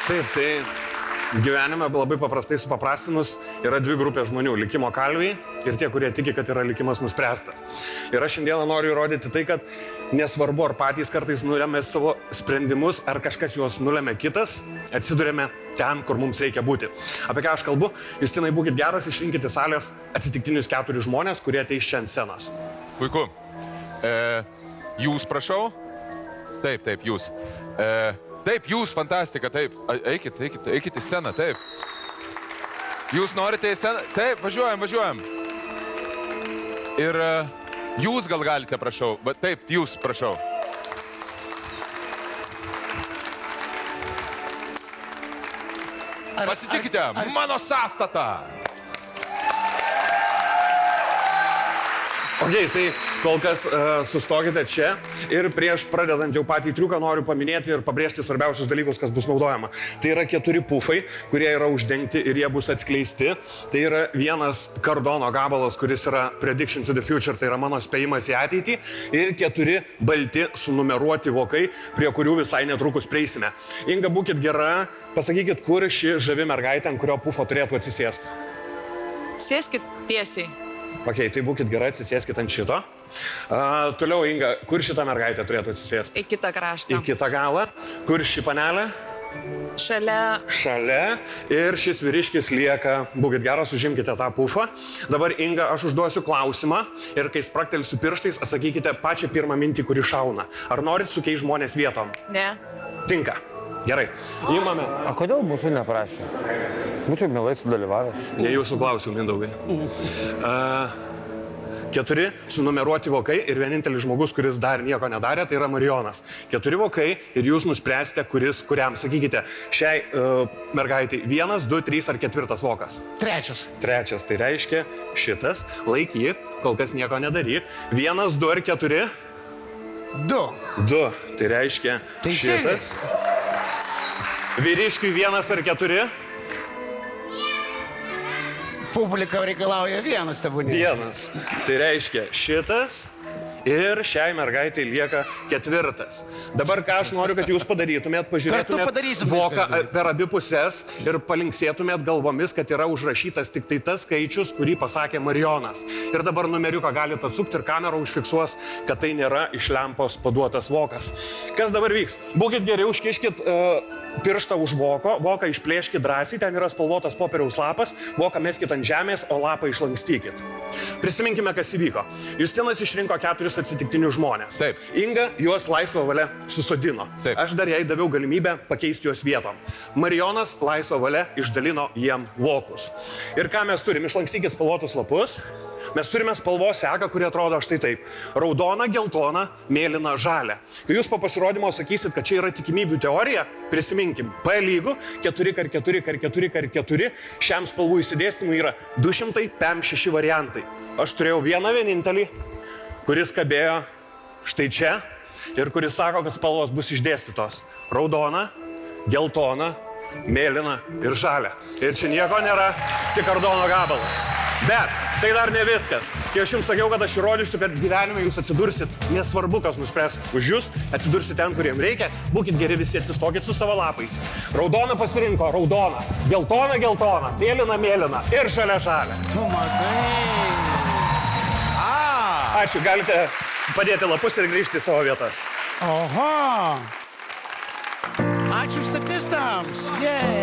Taip, tai gyvenime labai paprastai supaprastinus yra dvi grupės žmonių - likimo kalviai ir tie, kurie tiki, kad yra likimas nuspręstas. Ir aš šiandieną noriu įrodyti tai, kad nesvarbu, ar patys kartais nulėmė savo sprendimus, ar kažkas juos nulėmė kitas, atsidurėme ten, kur mums reikia būti. Apie ką aš kalbu? Justinai, būkit geras, išrinkite salės atsitiktinius 4 žmonės, kurie ateis čia ant scenos. Puiku. Jūs, prašau. Taip, jūs. Taip, jūs, fantastika, taip. Eikit į sceną, taip. Jūs norite į sceną? Taip, važiuojam. Ir jūs gal galite, prašau. Bet taip, jūs, prašau. Pasitikite, mano sąstata. Ok, tai kol kas sustokite čia ir prieš pradedant jau patį triuką noriu paminėti ir pabrėžti svarbiausius dalykus, kas bus naudojama. Tai yra 4 pufai, kurie yra uždengti ir jie bus atskleisti. Tai yra vienas kardono gabalas, kuris yra Prediction to the Future, tai yra mano spėjimas į ateitį. Ir 4 balti sunumeruoti vokai, prie kurių visai netrukus prieisime. Inga, būkit gera, pasakykit, kur ši žavi mergaitė, ant kurio pufo turėtų atsisėsti. Sėskit tiesiai. Ok, tai būkit gerai, atsisėskit ant šito. Toliau, Inga, kur šita mergaitė turėtų atsisėsti? Į kitą kraštą. Į kitą galą. Kur ši panelė? Šalia. Ir šis vyriškis lieka, būkit geras, užimkite tą pufą. Dabar, Inga, aš užduosiu klausimą ir kai spraktelsiu pirštais, atsakykite pačią pirmą mintį, kuri šauna. Ar norit sukeisti žmonės vietom? Ne. Tinka. Gerai. Įmame. O kodėl mūsų neprašė? Būčiau mielai sudalyvavęs. Ne jūsų klausiu, Mindaugai. 4 sunumeruoti vokai ir vienintelis žmogus, kuris dar nieko nedarė, tai yra Marijonas. 4 vokai ir jūs nuspręsite, kuriam. Sakykite, šiai mergaitai 1, 2, 3 ar 4 vokas? 3. 3, tai reiškia šitas. Laikyk, kol kas nieko nedaryk. 1, 2 ar 4? 2. 2, tai reiškia šitas. Vyriškiui 1 ar 4? Publika reikalauja 1, tebūnė. 1. Tai reiškia šitas ir šiai mergaitai lieka 4. Dabar ką aš noriu, kad jūs padarytumėt, pažiūrėtumėt voką per abi pusės ir palinksėtumėt galvomis, kad yra užrašytas tik tai tas skaičius, kurį pasakė Marijonas. Ir dabar numeriuką galite atsukti ir kamera užfiksuos, kad tai nėra iš lempos paduotas vokas. Kas dabar vyks? Būkit geri, užkiškit pirštą už voką išplėškit drąsiai, ten yra spalvotas popieriaus lapas, voką meskit ant žemės, o lapą išlankstykit. Prisiminkime, kas įvyko. Justinas išrinko 4 atsitiktinius žmonės. Taip. Inga juos laisvą valią susodino. Taip. Aš dar jai daviau galimybę pakeisti juos vietom. Marijonas laisvą valią išdalino jiem vokus. Ir ką mes turim? Išlankstykit spalvotus lapus. Mes turime spalvos seką, kuri atrodo štai taip. Raudona, geltona, mėlyna, žalia. Kai jūs po pasirodymo sakysit, kad čia yra tikimybių teorija, prisiminkim, P lygu 4x4x4x4, šiam spalvų įsidėstymui yra 256 variantai. Aš turėjau vieną vienintelį, kuris kabėjo štai čia ir kuris sako, kad spalvos bus išdėstytos. Raudona, geltona, mėlyna ir žalia. Ir čia nieko nėra, tik kardono gabalas. Bet tai dar ne viskas. Kai aš jums sakiau, kad aš įrodysiu, kad gyvenime jūs atsidursit, nesvarbu, kas nuspręs už jūs, atsidursit ten, kuriem reikia, būkit geri visi, atsistokit su savo lapais. Raudona pasirinko, raudona, geltona, mėlyna ir žalia. Tu matai. Ačiū, galite padėti lapus ir grįžti į savo vietas. Oho. Ačiū statistams. Jei.